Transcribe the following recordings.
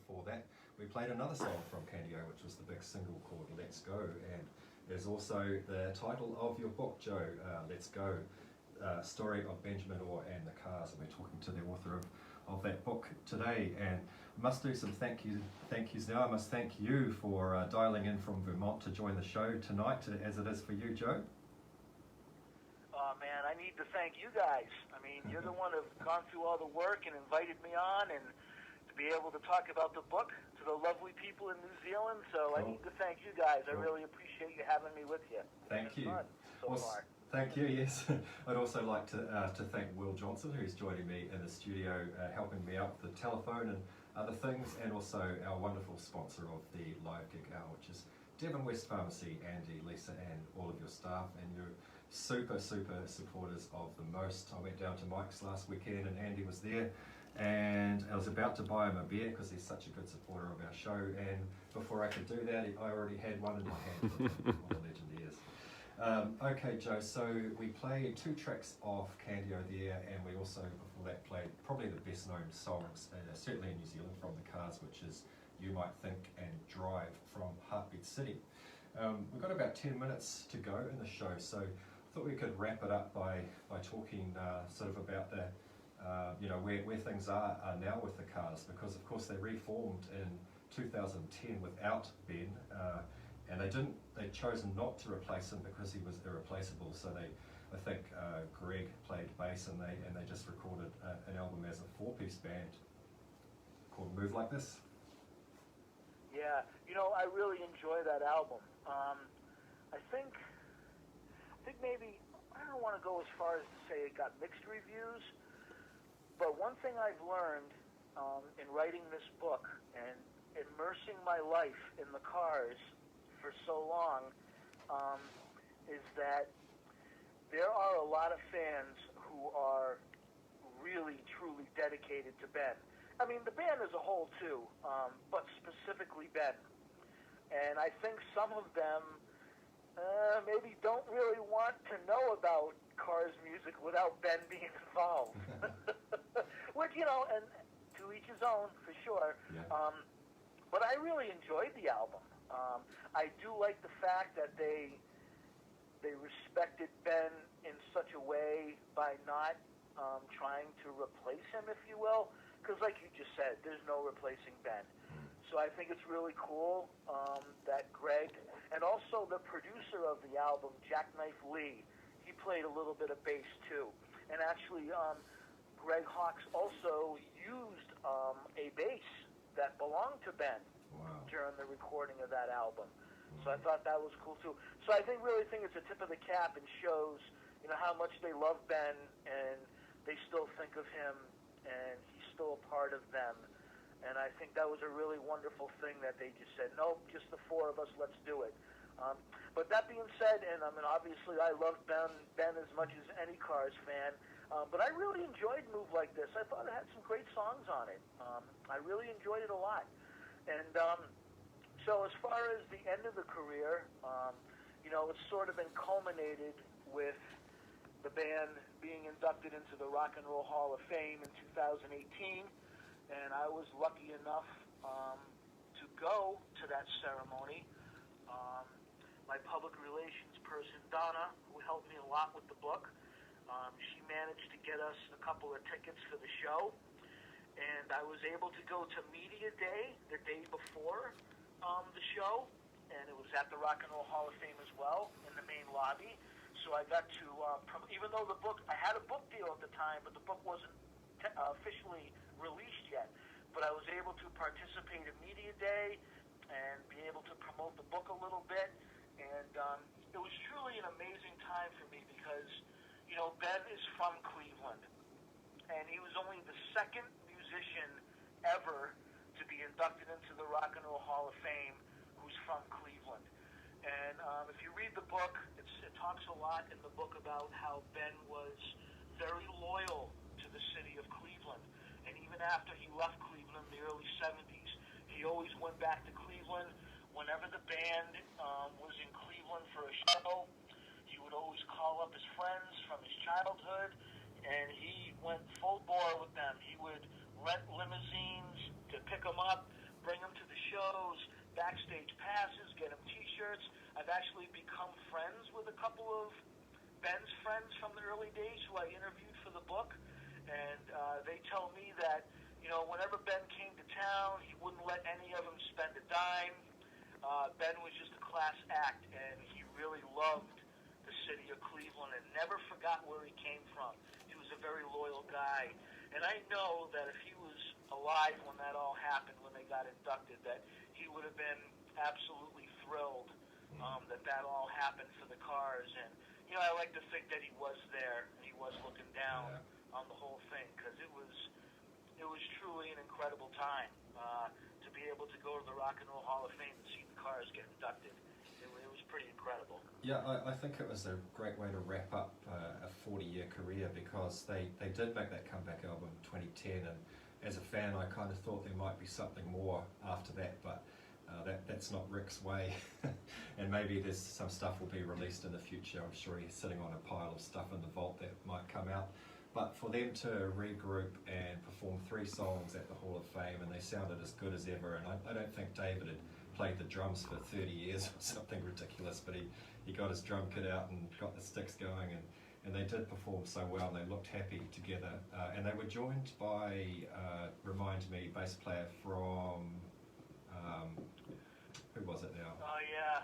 before that, we played another song from Candio, which was the big single called Let's Go, and there's also the title of your book, Joe, Let's Go, story of Benjamin Orr and the Cars, and we're talking to the author of that book today. And I must do some thank yous now. I must thank you for dialing in from Vermont to join the show tonight, as it is for you, Joe. Oh man, I need to thank you guys. I mean, you're the one who've gone through all the work and invited me on, and to be able to talk about the book to the lovely people in New Zealand. So cool. I need to thank you guys. Cool. I really appreciate you having me with you. Thank you. Fun so far. Thank you, yes. I'd also like to thank Will Johnson, who's joining me in the studio, helping me out with the telephone and other things, and also our wonderful sponsor of the live gig hour, which is Devon West Pharmacy, Andy, Lisa, and all of your staff, and your super supporters of the most. I went down to Mike's last weekend and Andy was there, and I was about to buy him a beer because he's such a good supporter of our show, and before I could do that, I already had one in my hand. What a legend he is. Okay, Joe, so we played 2 tracks off Candio there, and we also, before that, played probably the best known songs, certainly in New Zealand, from the Cars, which is You Might Think and Drive from Heartbeat City. We've got about 10 minutes to go in the show, so I thought we could wrap it up by talking sort of about the where things are now with the Cars, because of course they reformed in 2010 without Ben, and they chose not to replace him because he was irreplaceable. So I think Greg played bass, and they just recorded an album as a 4-piece band called Move Like This. Yeah, I really enjoy that album. I think maybe, I don't want to go as far as to say it got mixed reviews, but one thing I've learned in writing this book and immersing my life in the Cars for so long is that there are a lot of fans who are really, truly dedicated to Ben. I mean, the band as a whole too, but specifically Ben. And I think some of them maybe don't really want to know about Cars music without Ben being involved. Which, and to each his own, for sure. Yeah. But I really enjoyed the album. I do like the fact that they respected Ben in such a way by not trying to replace him, if you will. Because like you just said, there's no replacing Ben. So I think it's really cool that Greg, and also the producer of the album, Jackknife Lee, he played a little bit of bass too. And actually, Greg Hawkes also used a bass that belonged to Ben. Wow. During the recording of that album. So I thought that was cool too. So I really think it's a tip of the cap and shows, how much they love Ben and they still think of him and he's still a part of them. And I think that was a really wonderful thing that they just said, nope, just the 4 of us, let's do it. But that being said, and I mean, obviously I love Ben as much as any Cars fan, but I really enjoyed Move Like This. I thought it had some great songs on it. I really enjoyed it a lot. And so as far as the end of the career, it's sort of been culminated with the band being inducted into the Rock and Roll Hall of Fame in 2018. And I was lucky enough to go to that ceremony. My public relations person, Donna, who helped me a lot with the book, she managed to get us a couple of tickets for the show. And I was able to go to Media Day the day before the show, and it was at the Rock and Roll Hall of Fame as well, in the main lobby. So I got to, even though I had a book deal at the time, but the book wasn't officially released yet. But I was able to participate in Media Day and be able to promote the book a little bit. And it was truly an amazing time for me because, Ben is from Cleveland, and he was only the second musician ever to be inducted into the Rock and Roll Hall of Fame who's from Cleveland. And if you read the book, it talks a lot in the book about how Ben was very loyal to the city of Cleveland. And even after he left Cleveland in the early 70s, he always went back to Cleveland. Whenever the band was in Cleveland for a show, he would always call up his friends from his childhood, and he went full bore with them. He would rent limousines to pick them up, backstage passes, get him T-shirts. I've actually become friends with a couple of Ben's friends from the early days who I interviewed for the book, and they tell me that, whenever Ben came to town, he wouldn't let any of them spend a dime. Ben was just a class act, and he really loved the city of Cleveland and never forgot where he came from. He was a very loyal guy, and I know that if he was alive when that all happened, when they got inducted, that he would have been absolutely thrilled that all happened for the Cars. And I like to think that he was there and he was looking down on the whole thing, because it was truly an incredible time to be able to go to the Rock and Roll Hall of Fame and see the Cars get inducted. It was pretty incredible. Yeah, I think it was a great way to wrap up a 40-year career, because they did make that comeback album in 2010, and as a fan I kind of thought there might be something more after that, but that's not Rick's way. And maybe there's some stuff will be released in the future. I'm sure he's sitting on a pile of stuff in the vault that might come out. But for them to regroup and perform 3 songs at the Hall of Fame, and they sounded as good as ever, and I don't think David had played the drums for 30 years or something ridiculous, but he got his drum kit out and got the sticks going, and they did perform so well, and they looked happy together. And they were joined by, remind me, bass player from, who was it now? Oh, yeah.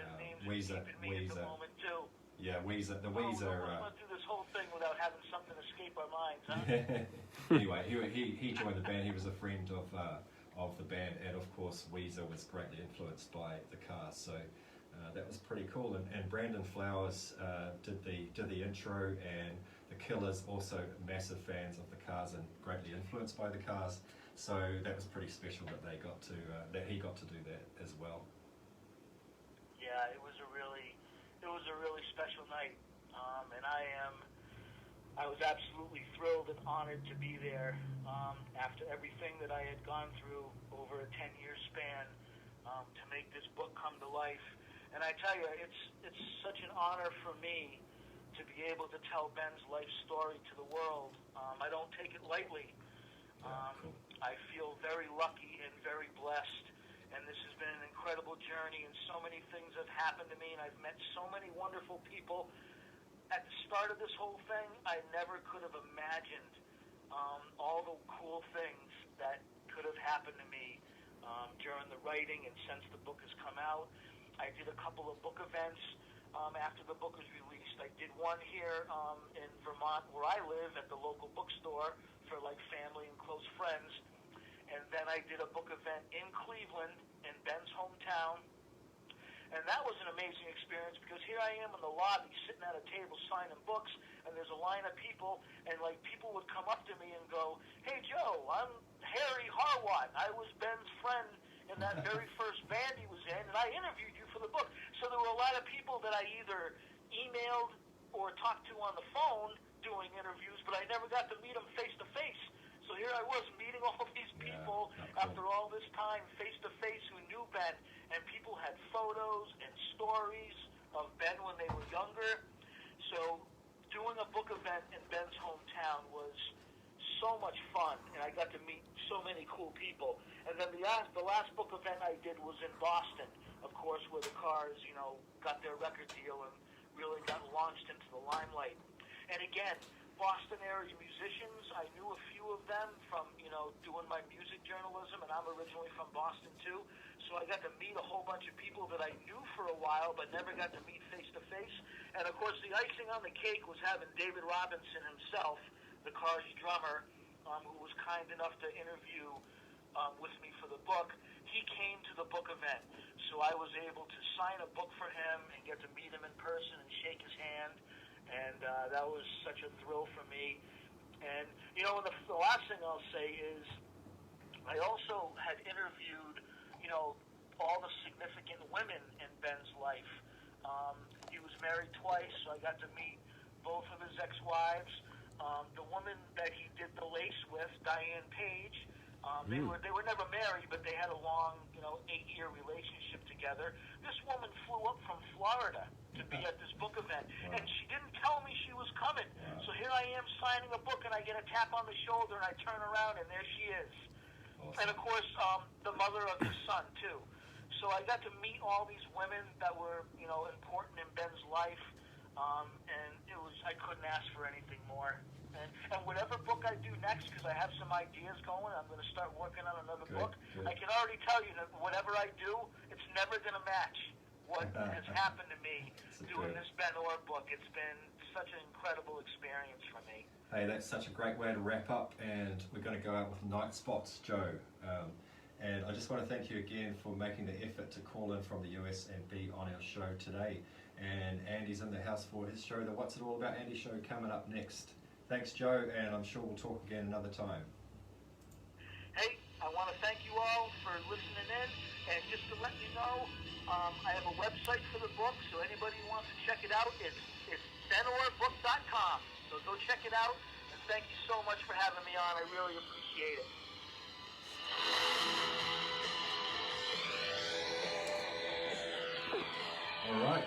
His name's Weezer. escaping me at the moment, too. Yeah, Weezer. The We Weezer. went through this whole thing without having something escape our minds, huh? Anyway, he joined the band. He was a friend of the band, and of course Weezer was greatly influenced by the Cars. So that was pretty cool. And Brandon Flowers did the intro, and the Killers also massive fans of the Cars and greatly influenced by the Cars. So that was pretty special that they got to that he got to do that as well. Yeah, it was a really special night, and I was absolutely thrilled and honored to be there after everything that I had gone through over a 10-year span to make this book come to life. And I tell you, it's such an honor for me to be able to tell Ben's life story to the world. I don't take it lightly. Cool. I feel very lucky and very blessed. And this has been an incredible journey, and so many things have happened to me, and I've met so many wonderful people. At the start of this whole thing, I never could have imagined all the cool things that could have happened to me during the writing and since the book has come out. I did a couple of book events after the book was released. I did one here in Vermont, where I live, at the local bookstore for like family and close friends. And then I did a book event in Cleveland, in Ben's hometown. And that was an amazing experience, because here I am in the lobby sitting at a table signing books, and there's a line of people, and like people would come up to me and go, "Hey Joe, I'm Harry Harwatt. I was Ben's friend in that very first band he was in, and I interviewed you for the book." So there were a lot of people that I either emailed or talked to on the phone doing interviews, but I never got to meet them face to face. So here I was meeting all these people after all this time face to face who knew Ben, and people had photos and stories of Ben when they were younger. So doing a book event in Ben's hometown was so much fun, and I got to meet so many cool people. And then the last book event I did was in Boston, of course, where the Cars, got their record deal and really got launched into the limelight. And again, Boston area musicians, I knew a few of them from, doing my music journalism, and I'm originally from Boston too. So I got to meet a whole bunch of people that I knew for a while but never got to meet face to face. And of course the icing on the cake was having David Robinson himself, the Cars drummer, who was kind enough to interview with me for the book. He came to the book event, so I was able to sign a book for him and get to meet him in person and shake his hand. And that was such a thrill for me. And, the last thing I'll say is I also had interviewed, all the significant women in Ben's life. He was married twice, so I got to meet both of his ex-wives. The woman that he did the lace with, Diane Page, they were never married, but they had a long, 8-year relationship together. This woman flew up from Florida to be at this book event, and she didn't tell me she was coming. So here I am signing a book, and I get a tap on the shoulder, and I turn around, and there she is. Awesome. and of course, the mother of his son too. So I got to meet all these women that were, you know, important in Ben's life, and I couldn't ask for anything more. And whatever book I do next, because I have some ideas going, I'm going to start working on another book. Good. I can already tell you that whatever I do, it's never going to match what has happened to me doing this Ben Orr book. It's been such an incredible experience for me. Hey, that's such a great way to wrap up, and we're going to go out with Night Spots, Joe. And I just want to thank you again for making the effort to call in from the US and be on our show today. And Andy's in the house for his show, the What's It All About Andy show, coming up next. Thanks, Joe, and I'm sure we'll talk again another time. Hey, I want to thank you all for listening in, and just to let you know, I have a website for the book, so anybody who wants to check it out, it's benorbook.com. So go check it out, and thank you so much for having me on. I really appreciate it. All right,